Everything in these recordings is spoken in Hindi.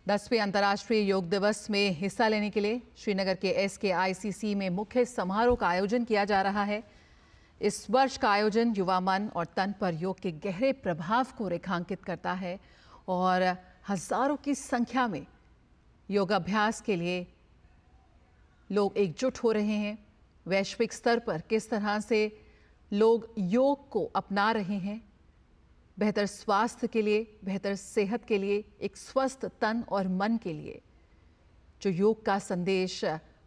10वें अंतर्राष्ट्रीय योग दिवस में हिस्सा लेने के लिए श्रीनगर के SKICC में मुख्य समारोह का आयोजन किया जा रहा है। इस वर्ष का आयोजन युवा मन और तन पर योग के गहरे प्रभाव को रेखांकित करता है और हजारों की संख्या में योगाभ्यास के लिए लोग एकजुट हो रहे हैं। वैश्विक स्तर पर किस तरह से लोग योग को अपना रहे हैं, बेहतर स्वास्थ्य के लिए, बेहतर सेहत के लिए, एक स्वस्थ तन और मन के लिए जो योग का संदेश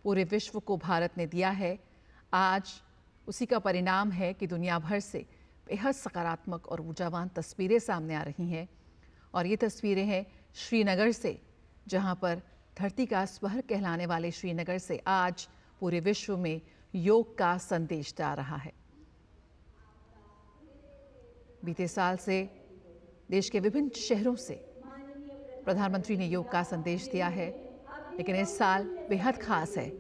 पूरे विश्व को भारत ने दिया है, आज उसी का परिणाम है कि दुनिया भर से बेहद सकारात्मक और ऊर्जावान तस्वीरें सामने आ रही हैं। और ये तस्वीरें हैं श्रीनगर से, जहां पर धरती का स्वर कहलाने वाले श्रीनगर से आज पूरे विश्व में योग का संदेश जा रहा है। बीते साल से देश के विभिन्न शहरों से प्रधानमंत्री ने योग का संदेश दिया है, लेकिन इस साल बेहद खास है।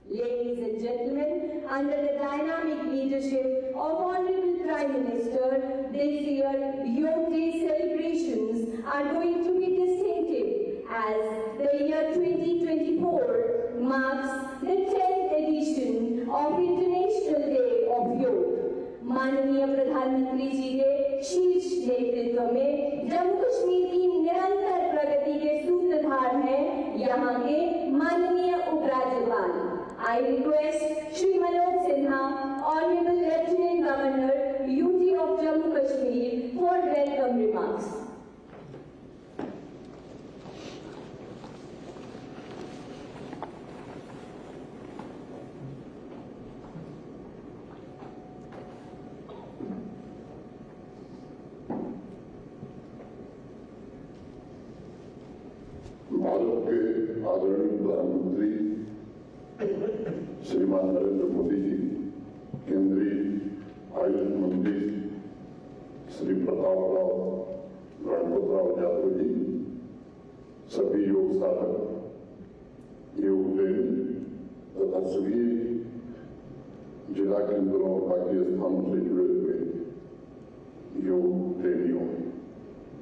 Ladies and gentlemen, under the dynamic leadership of Honorable Prime Minister, this year Yoga Day celebrations are going to be distinctive as the year 2024 marks the 10th edition of International Day of Yoga. माननीय प्रधानमंत्री जी के शीर्ष नेतृत्व में जम्मू कश्मीर की निरंतर प्रगति के सूत्रधार हैं यहाँ के माननीय उपराज्यपाल। I request Shri Manoj Sinha, Honorable Lieutenant Governor, UT of Jammu Kashmir, for welcome remarks. Bharat के आदरणीय प्रधानमंत्री श्रीमान नरेंद्र मोदी जी, केंद्रीय आयुष मंत्री श्री प्रतापराव गणपतराव यादव जी, सभी योग साधक, योग प्रेमी तथा सभी जिला केंद्रों और बाकी स्थानों से जुड़े हुए योग प्रेमियों,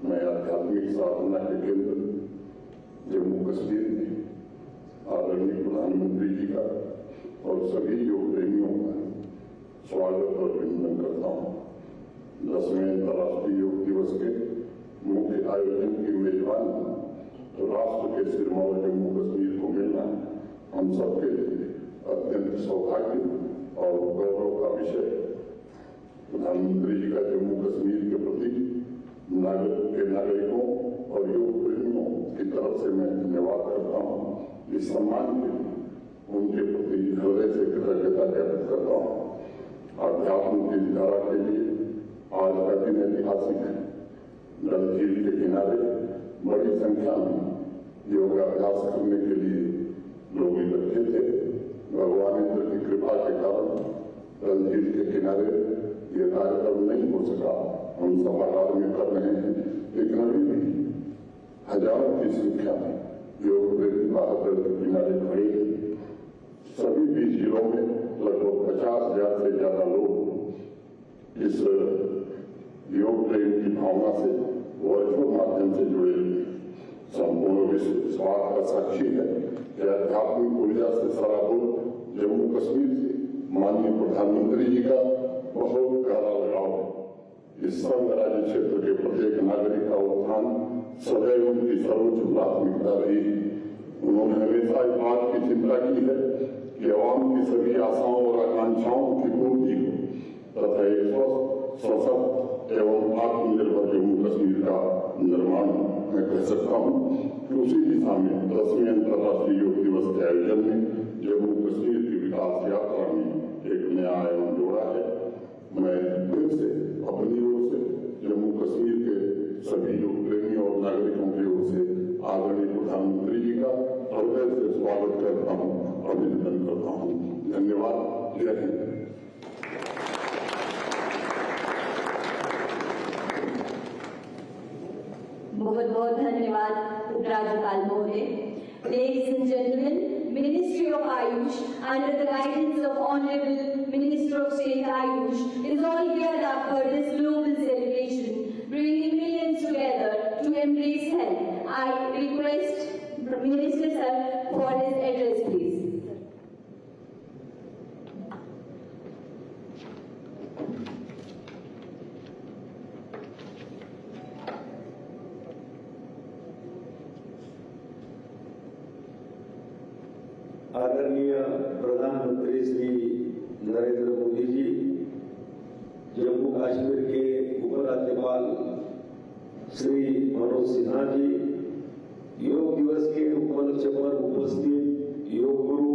मैं आध्यात्मिक साधना के केंद्र जम्मू कश्मीर में आदरणीय प्रधानमंत्री जी का और सभी योग प्रेमियों का स्वागत और अभिनंदन करता हूँ। 10वें अंतर्राष्ट्रीय योग दिवस के मुख्य आयोजन की मेजबानी तो राष्ट्र के सिरमौर जम्मू कश्मीर को मिलना हम सबके लिए अत्यंत सौभाग्य और गौरव का विषय है। प्रधानमंत्री जी का जम्मू कश्मीर के प्रति नागरिकों और योग प्रेमियों की तरफ से मैं धन्यवाद करता हूँ। इस सम्मान के लिए उनके प्रति हृदय से कृतज्ञता ज्ञापित करता हूँ। अध्यात्म की धारा के लिए आज का दिन ऐतिहासिक है। डल झील के किनारे बड़ी संख्या में योगाभ्यास करने के लिए लोग इकट्ठे थे। भगवान इंद्र की कृपा के कारण डल झील के किनारे ये कार्यक्रम नहीं हो सका। हम सभागार में कर रहे हैं, लेकिन अभी भी हजारों की संख्या में योग प्रेमी बहादुर के किनारे खड़े हैं। सभी 20 जिलों में लगभग 50,000 से ज्यादा लोग इस योग प्रेम की भावना से वर्चुअल माध्यम से जुड़े हैं। संपूर्ण विश्व इस बात का साक्षी है कि आध्यात्मिक ऊर्जा से सराबोर जम्मू कश्मीर से माननीय प्रधानमंत्री जी का बहुत गहरा लगाव है। इस संघ राज्य क्षेत्र के प्रत्येक नागरिक का उत्थान सदैव उनकी सर्वोच्च प्राथमिकता रही। उन्होंने हमेशा इस बात की चिंता की है कि आवाम की सभी आशाओं और आकांक्षाओं की पूर्ति हो तथा एक स्वस्थ, सशक्त एवं आत्मनिर्भर जम्मू कश्मीर का निर्माण मैं कह सकता हूँ कि उसी दिशा में 10वें अंतर्राष्ट्रीय योग दिवस के आयोजन में जम्मू कश्मीर की विकास यात्रा में एक नया आयाम जोड़ा है। मैं फिर से अपनी ओर से जम्मू कश्मीर के सभी योग प्रेमी और नागरिकों की ओर से आदरणीय प्रधानमंत्री जी का हृदय से स्वागत करता हूँ, अभिनंदन करता हूँ। धन्यवाद। जय हिंद। बहुत बहुत धन्यवाद उपराज्यपाल महोदय। Ladies and gentlemen, Ministry of Ayush under the guidance of Honorable Minister Minister of State Ayush, is all geared up for this global celebration, bringing millions together to embrace health. I request Minister Sir for his address, please. आदरणीय प्रधानमंत्री श्री नरेंद्र मोदी जी, जम्मू कश्मीर के उपराज्यपाल श्री मनोज सिन्हा जी, योग दिवस के उपलक्ष्य पर उपस्थित योग गुरु,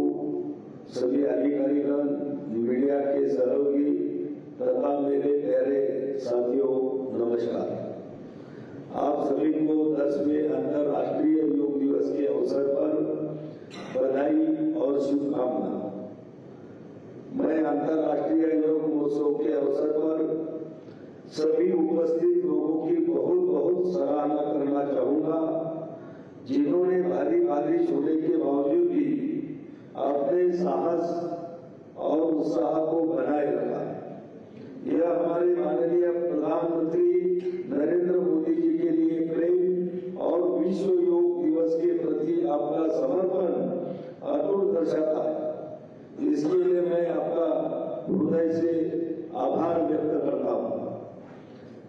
सभी अधिकारीगण, मीडिया के सहयोगी तथा मेरे प्यारे साथियों, नमस्कार। आप सभी को 10वें अंतर्राष्ट्रीय योग दिवस के अवसर पर बधाई और शुभकामना। मैं अंतर्राष्ट्रीय योग महोत्सव के अवसर पर सभी उपस्थित लोगों की बहुत बहुत सराहना करना चाहूंगा, जिन्होंने भारी बारिश होने के बावजूद भी अपने साहस और उत्साह को बनाए रखा। यह हमारे माननीय प्रधानमंत्री नरेंद्र मोदी जी के लिए प्रेम और विश्व योग दिवस के प्रति आपका समर्पण अटूट दर्शाता है। इसके लिए मैं आपका हृदय से आभार व्यक्त करता हूँ।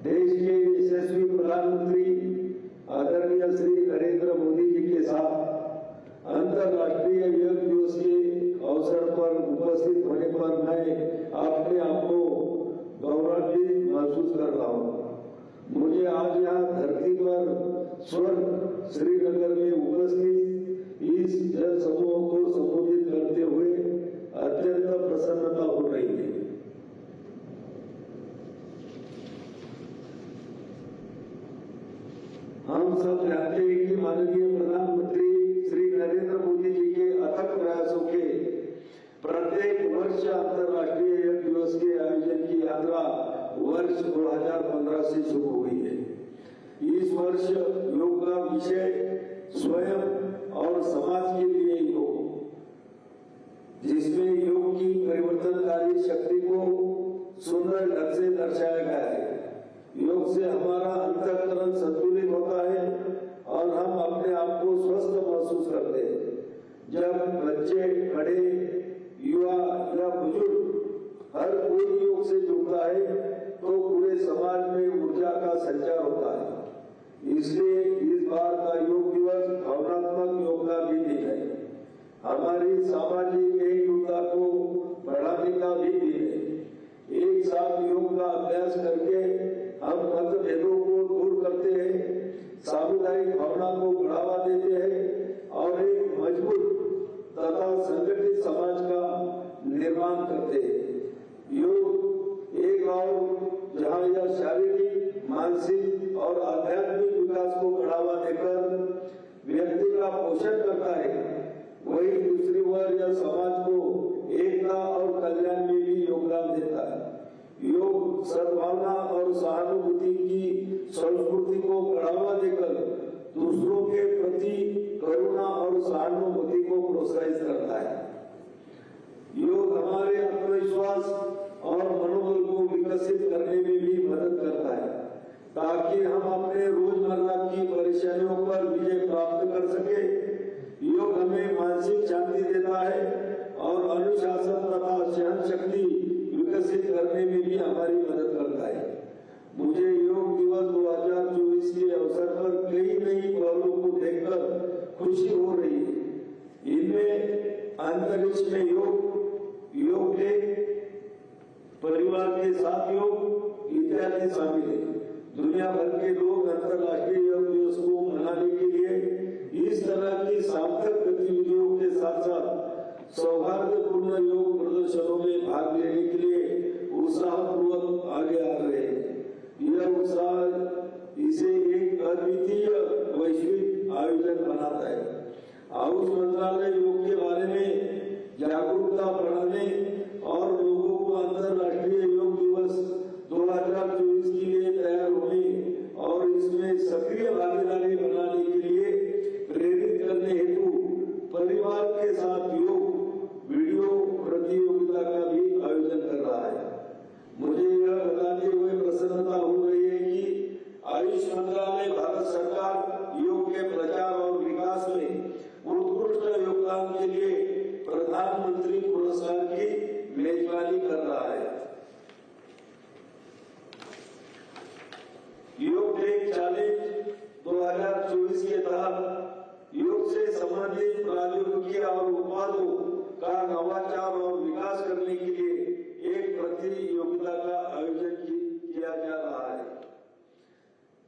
देश के यशस्वी प्रधानमंत्री आदरणीय श्री नरेंद्र मोदी जी के साथ अंतर्राष्ट्रीय योग दिवस के अवसर पर उपस्थित होने पर मैं अपने आप को गौरवान्वित महसूस कर रहा हूँ। मुझे आज यहाँ धरती पर स्वर्ग श्रीनगर में उपस्थित इस जन समूह को संबोधित करते हुए अत्यंत प्रसन्नता हो रही है। हम सब जानते हैं कि माननीय प्रधानमंत्री श्री नरेंद्र मोदी जी के अथक प्रयासों के प्रत्येक वर्ष अंतर्राष्ट्रीय योग दिवस के आयोजन की यात्रा वर्ष 2015 से शुरू हुई है। इस वर्ष योग का विषय स्वयं और समाज के लिए योग, जिसमें योग की परिवर्तनकारी शक्ति को सुंदर ढंग से दर्शाया गया है। योग से हमारा अंतःकरण संतुलित होता है और हम अपने आप को स्वस्थ महसूस करते हैं। जब बच्चे, बड़े, युवा या बुजुर्ग हर कोई योग से जुड़ता है तो पूरे समाज में ऊर्जा का संचार होता है। इसलिए इस बार का योग दिवस भावनात्मक योग का भी दिन है। हमारी सामाजिक एकजुटता को बढ़ाने का भी दिन है। एक साथ योग का अभ्यास करके हम मतभेदों को दूर करते हैं, सामुदायिक भावना को बढ़ावा देते हैं और एक मजबूत तथा संगठित समाज का निर्माण करते हैं। योग एक और जहाँ यह शारीरिक, मानसिक और आध्यात्मिक विकास को बढ़ावा देकर व्यक्ति का पोषण करता है, वही दूसरी ओर यह समाज को एकता और कल्याण में भी योगदान देता है। योग सद्भावना और सहानुभूति की संस्कृति को बढ़ावा देकर दूसरों के प्रति करुणा और सहानुभूति को प्रोत्साहित करता है। योग हमारे आत्मविश्वास और मनोबल को विकसित करने में भी मदद करता है, ताकि हम अपने रोजमर्रा की परेशानियों पर विजय प्राप्त कर सके। योग हमें मानसिक शांति देता है और अनुशासन तथा सहन शक्ति विकसित करने में भी हमारी मदद करता है। मुझे योग दिवस 2024 के अवसर पर कई नई पहलों को देखकर खुशी हो रही है। इनमें अंतरिक्ष में योग, योग डे, परिवार के साथ योग इत्यादि शामिल है। दुनिया भर के लोग अंतर्राष्ट्रीय योग दिवस को मनाने के लिए इस तरह की सार्थक गतिविधियों के साथ साथ सौहार्दपूर्ण योग प्रदर्शनों में भाग लेने के लिए उत्साहपूर्वक आगे आ रहे हैं। यह उत्साह इसे एक अद्वितीय वैश्विक आयोजन बनाता है। आयुष मंत्रालय योग के बारे में जागरूकता बढ़ाने और लोगों को अंतर्राष्ट्रीय योग दिवस 2024 के लिए तैयार होने और इसमें सक्रिय भागीदारी बनाने के लिए प्रेरित करने हेतु परिवार के साथ योग वीडियो प्रतियोगिता का भी आयोजन कर रहा है।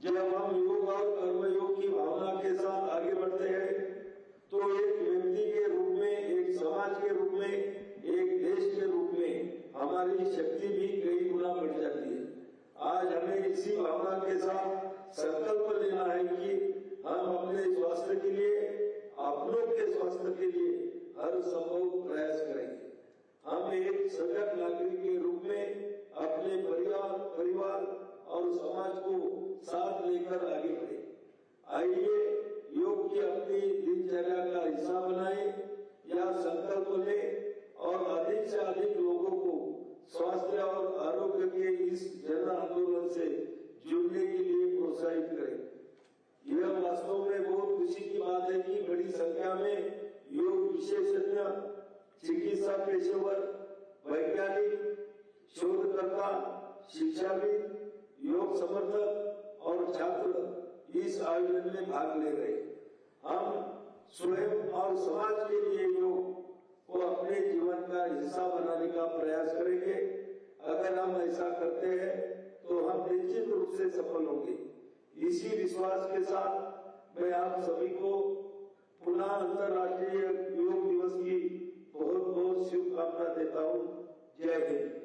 जब हम योग और कर्मयोग की भावना के साथ आगे बढ़ते हैं तो एक व्यक्ति के रूप में, एक समाज के रूप में, एक देश के रूप में हमारी शक्ति भी कई गुना बढ़ जाती है। आज हमें इसी भावना के साथ संकल्प लेना है कि हम अपने स्वास्थ्य के लिए, अपनों के स्वास्थ्य के लिए हर संभव प्रयास करेंगे। हम एक सजग नागरिक के रूप में अपने परिवार और समाज को साथ लेकर आगे बढ़े। आइए योग की अपनी दिनचर्या का हिस्सा बनाएं या संकल्प लें और अधिक से अधिक लोगों को स्वास्थ्य और आरोग्य के इस जन आंदोलन से जुड़ने के लिए प्रोत्साहित करें। यह वास्तव में बहुत खुशी की बात है कि बड़ी संख्या में योग विशेषज्ञ, चिकित्सा पेशेवर, वैज्ञानिक, शोधकर्ता, शिक्षाविद, योग समर्थक और छात्र इस आयोजन में भाग ले रहे। हम स्वयं और समाज के लिए योग को अपने जीवन का हिस्सा बनाने का प्रयास करेंगे। अगर हम ऐसा करते हैं तो हम निश्चित रूप से सफल होंगे। इसी विश्वास के साथ मैं आप सभी को पुनः अंतर्राष्ट्रीय योग दिवस की बहुत बहुत शुभकामना देता हूँ। जय हिंद।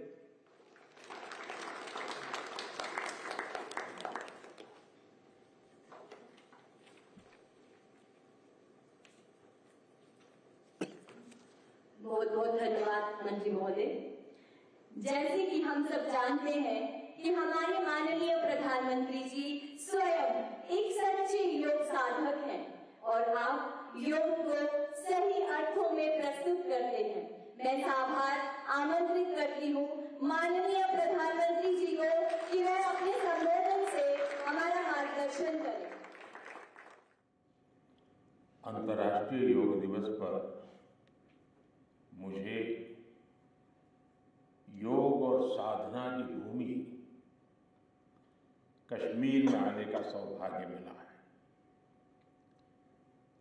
बहुत बहुत धन्यवाद मंत्री महोदय। जैसे कि हम सब जानते हैं कि हमारे माननीय प्रधानमंत्री जी स्वयं एक सच्चे योग साधक हैं और आप योग को सही अर्थों में प्रस्तुत करते हैं। मैं आभार आमंत्रित करती हूँ माननीय प्रधानमंत्री जी को कि वह अपने संबोधन से हमारा मार्गदर्शन करें। अंतर्राष्ट्रीय योग दिवस पर मुझे योग और साधना की भूमि कश्मीर में आने का सौभाग्य मिला है।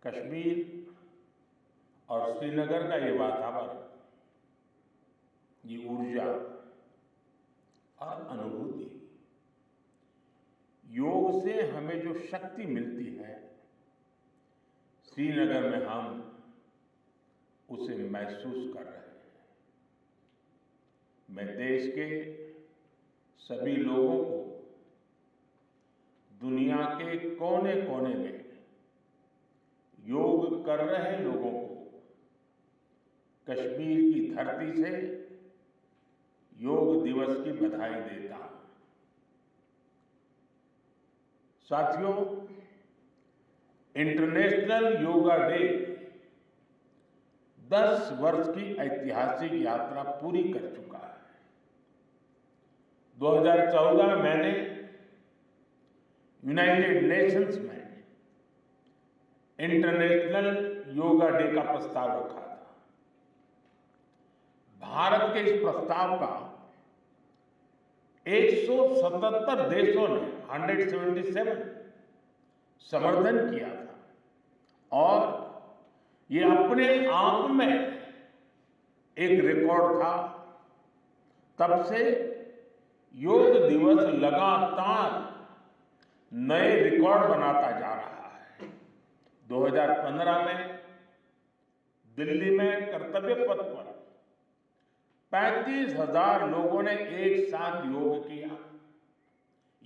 कश्मीर और श्रीनगर का ये वातावरण, ये ऊर्जा और अनुभूति, योग से हमें जो शक्ति मिलती है, श्रीनगर में हम उसे महसूस कर रहे हैं। मैं देश के सभी लोगों को, दुनिया के कोने कोने में योग कर रहे लोगों को कश्मीर की धरती से योग दिवस की बधाई देता हूं। साथियों, इंटरनेशनल योगा डे 10 वर्ष की ऐतिहासिक यात्रा पूरी कर चुका है। 2014 में मैंने यूनाइटेड नेशंस में इंटरनेशनल योगा डे का प्रस्ताव रखा था। भारत के इस प्रस्ताव का 177 देशों ने 177 समर्थन किया था और ये अपने आप में एक रिकॉर्ड था। तब से योग दिवस लगातार नए रिकॉर्ड बनाता जा रहा है। 2015 में दिल्ली में कर्तव्य पथ पर 35,000 लोगों ने एक साथ योग किया।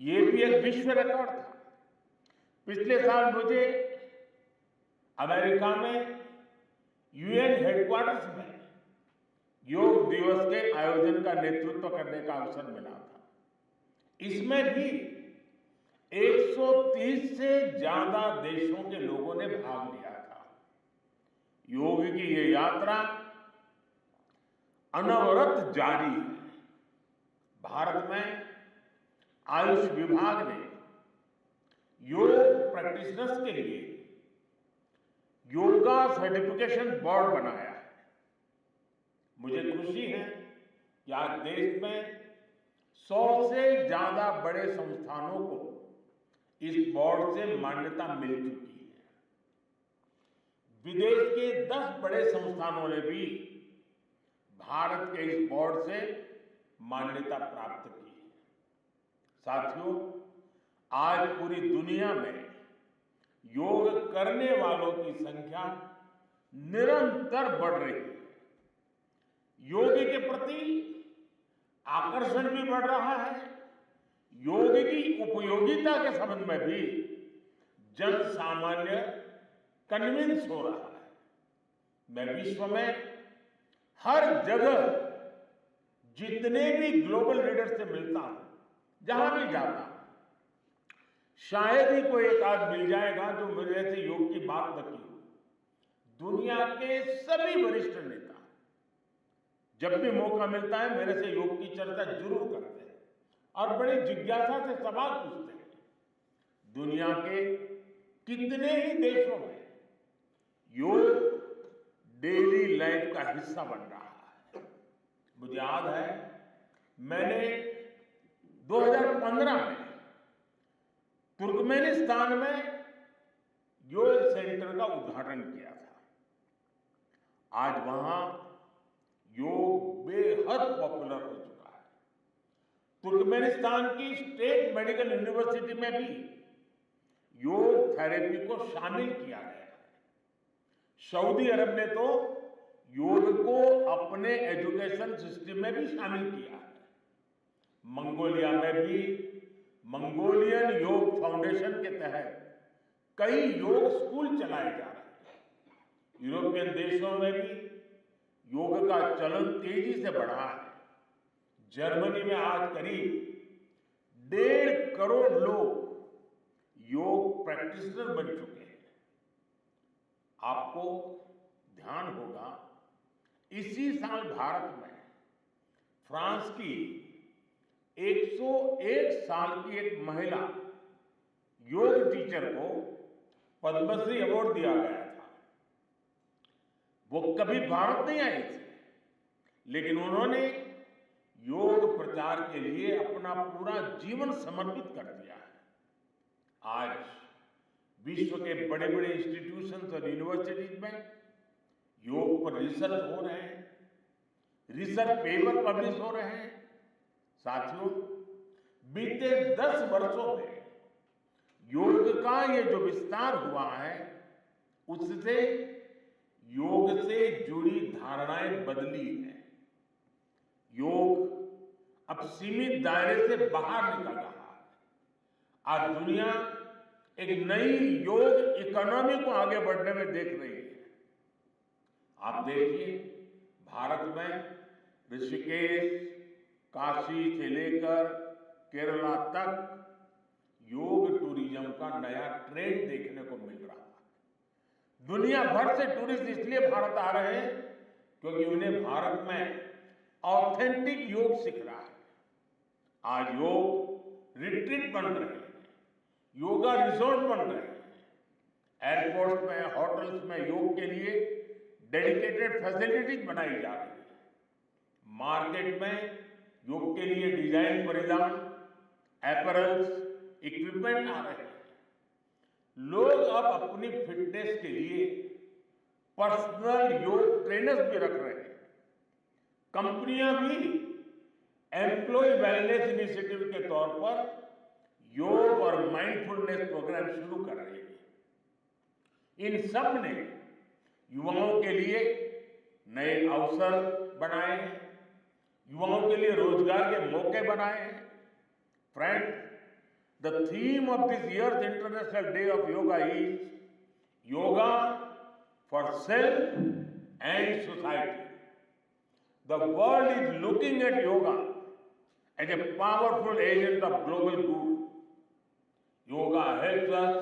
ये भी एक विश्व रिकॉर्ड था। पिछले साल मुझे अमेरिका में यूएन हेडक्वार्टर्स में योग दिवस के आयोजन का नेतृत्व करने का अवसर मिला था। इसमें भी 130 से ज्यादा देशों के लोगों ने भाग लिया था। योग की ये यात्रा अनवरत जारी है। भारत में आयुष विभाग ने योग प्रैक्टिशनर्स के लिए योगा सर्टिफिकेशन बोर्ड बनाया है। मुझे खुशी है कि आज देश में 100 से ज्यादा बड़े संस्थानों को इस बोर्ड से मान्यता मिल चुकी है। विदेश के 10 बड़े संस्थानों ने भी भारत के इस बोर्ड से मान्यता प्राप्त की है। साथियों, आज पूरी दुनिया में योग करने वालों की संख्या निरंतर बढ़ रही है। योग के प्रति आकर्षण भी बढ़ रहा है। योग की उपयोगिता के संबंध में भी जन सामान्य कन्विंस हो रहा है। मैं विश्व में हर जगह जितने भी ग्लोबल लीडर से मिलता हूं, जहां भी जाता हूं, शायद ही कोई एक आध मिल जाएगा जो मेरे से योग की बात न की हो। दुनिया के सभी वरिष्ठ नेता जब भी मौका मिलता है मेरे से योग की चर्चा जरूर करते हैं और बड़ी जिज्ञासा से सवाल पूछते हैं। दुनिया के कितने ही देशों में योग डेली लाइफ का हिस्सा बन रहा है। मुझे याद है मैंने 2015 में तुर्कमेनिस्तान में योग सेंटर का उद्घाटन किया था। आज वहां योग बेहद पॉपुलर हो चुका है। तुर्कमेनिस्तान की स्टेट मेडिकल यूनिवर्सिटी में भी योग थेरेपी को शामिल किया गया है। सऊदी अरब ने तो योग को अपने एजुकेशन सिस्टम में भी शामिल किया है। मंगोलिया में भी मंगोलियन योग फाउंडेशन के तहत कई योग स्कूल चलाए जा रहे हैं। यूरोपियन देशों में भी योग का चलन तेजी से बढ़ा है। जर्मनी में आज करीब 1.5 करोड़ लोग योग प्रैक्टिशनर बन चुके हैं। आपको ध्यान होगा इसी साल भारत में फ्रांस की 101 साल की एक महिला योग टीचर को पद्मश्री अवार्ड दिया गया था। वो कभी भारत नहीं आई थी, लेकिन उन्होंने योग प्रचार के लिए अपना पूरा जीवन समर्पित कर दिया है। आज विश्व के बड़े बड़े इंस्टीट्यूशंस और यूनिवर्सिटीज में योग पर रिसर्च हो रहे हैं, रिसर्च पेपर पब्लिश हो रहे हैं। साथियों, बीते 10 वर्षों में योग का ये जो विस्तार हुआ है, उससे योग से जुड़ी धारणाएं बदली हैं। योग अब सीमित दायरे से बाहर निकल रहा है। आज दुनिया एक नई योग इकोनॉमी को आगे बढ़ने में देख रही है। आप देखिए, भारत में ऋषिकेश, काशी से लेकर केरला तक योग टूरिज्म का नया ट्रेंड देखने को मिल रहा है। दुनिया भर से टूरिस्ट इसलिए भारत आ रहे हैं क्योंकि उन्हें भारत में ऑथेंटिक योग सीख रहा है। आज योग रिट्रीट बन रहे हैं, योगा रिसोर्ट बन रहे हैं। एयरपोर्ट में, होटल्स में योग के लिए डेडिकेटेड फैसिलिटीज बनाई जा रही है। मार्केट में योग के लिए डिजाइन परिधान, एपरल्स, इक्विपमेंट आ रहे हैं। लोग अब अपनी फिटनेस के लिए पर्सनल योग ट्रेनर्स भी रख रहे हैं। कंपनियां भी एम्प्लॉय वेलनेस इनिशिएटिव के तौर पर योग और माइंडफुलनेस प्रोग्राम शुरू कर रही है। इन सब ने युवाओं के लिए नए अवसर बनाए हैं, युवाओं के लिए रोजगार के मौके बनाए हैं। Friends, the theme of this years international day of yoga is yoga for self and society. The world is looking at yoga as a powerful agent of global good. Yoga helps us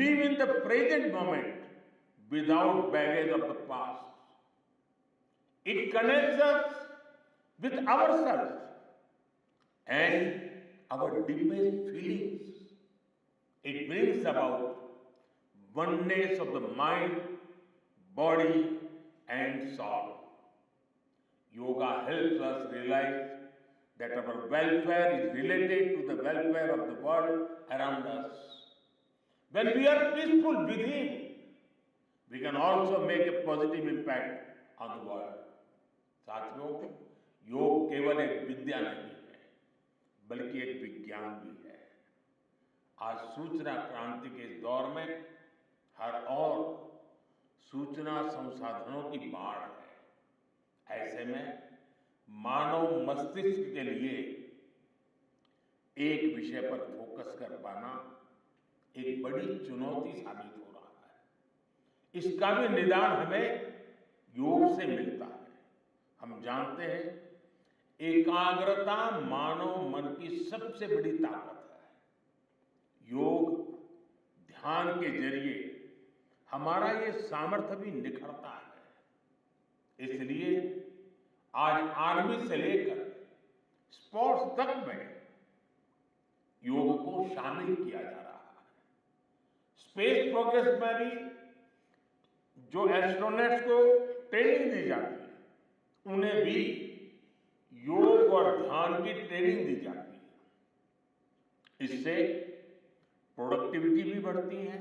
live in the present moment without baggage of the past. It connects us with ourselves and our deepest feelings. It brings about oneness of the mind, body, and soul. Yoga helps us realize that our welfare is related to the welfare of the world around us. When we are peaceful within, we can also make a positive impact on the world. साथियों, योग केवल एक विद्या नहीं है, बल्कि एक विज्ञान भी है। आज सूचना क्रांति के इस दौर में हर ओर सूचना संसाधनों की बाढ़ है। ऐसे में मानव मस्तिष्क के लिए एक विषय पर फोकस कर पाना एक बड़ी चुनौती साबित हो रहा है। इसका भी निदान हमें योग से मिलता है। हम जानते हैं एकाग्रता मानव मन की सबसे बड़ी ताकत है। योग ध्यान के जरिए हमारा ये सामर्थ्य भी निखरता है। इसलिए आज आर्मी से लेकर स्पोर्ट्स तक में योग को शामिल किया जा रहा है। स्पेस प्रोग्रेस में भी जो एस्ट्रोनॉट्स को ट्रेनिंग दी जाती है उन्हें भी योग और ध्यान की ट्रेनिंग दी जाती है। इससे प्रोडक्टिविटी भी बढ़ती है,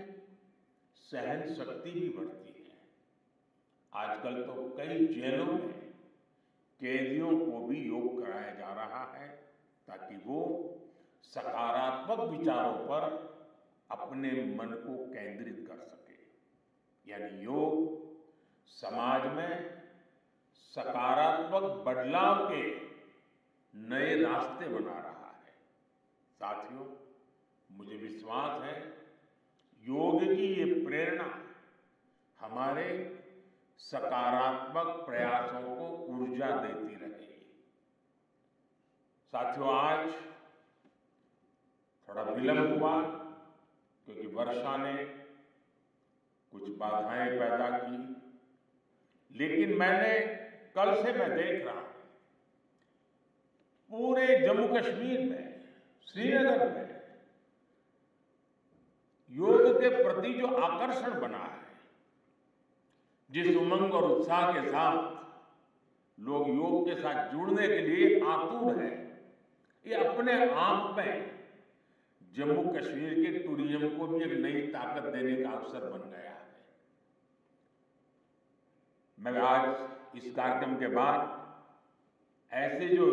सहन शक्ति भी बढ़ती है। आजकल तो कई जेलों में कैदियों को भी योग कराया जा रहा है ताकि वो सकारात्मक विचारों पर अपने मन को केंद्रित कर सके। यानी योग समाज में सकारात्मक बदलाव के नए रास्ते बना रहा है। साथियों, मुझे विश्वास है योग की ये प्रेरणा हमारे सकारात्मक प्रयासों को ऊर्जा देती रहेगी। साथियों, आज थोड़ा विलंब हुआ क्योंकि वर्षा ने कुछ बाधाएं पैदा की, लेकिन कल से मैं देख रहा हूं पूरे जम्मू कश्मीर में, श्रीनगर में योग के प्रति जो आकर्षण बना है, जिस उमंग और उत्साह के साथ लोग योग के साथ जुड़ने के लिए आतुर हैं, ये अपने आप में जम्मू कश्मीर के टूरिज्म को भी एक नई ताकत देने का अवसर बन गया है। मैं आज इस कार्यक्रम के बाद ऐसे जो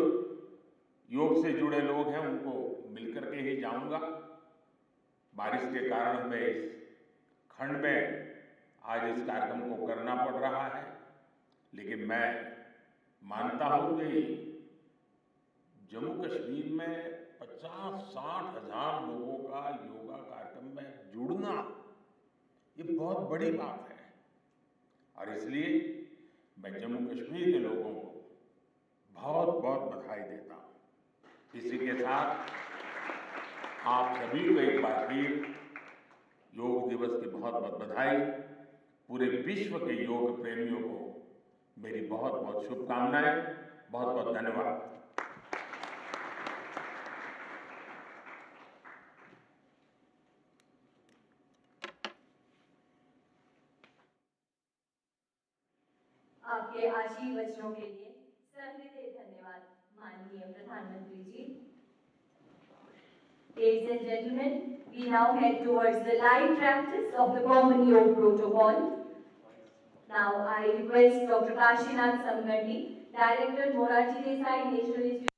योग से जुड़े लोग हैं उनको मिलकर के ही जाऊंगा। बारिश के कारण हमें इस खंड में आज इस कार्यक्रम को करना पड़ रहा है, लेकिन मैं मानता हूं कि जम्मू कश्मीर में 50-60 हजार लोगों का योगा कार्यक्रम में जुड़ना ये बहुत बड़ी बात है। और इसलिए मैं जम्मू कश्मीर के लोगों को बहुत बहुत बधाई देता हूं। इसी के साथ आप सभी को एक बार फिर योग दिवस की बहुत बहुत बधाई। पूरे विश्व के योग प्रेमियों को मेरी बहुत बहुत शुभकामनाएं। बहुत बहुत धन्यवाद। आपके आशीर्वचनों के लिए सहृदय धन्यवाद माननीय प्रधानमंत्री जी। Ladies and gentlemen, we now head towards the live practice of the Common Yoga Protocol. Now I request Dr. Kashinath Samgandi, Director, Morarji Desai National Institute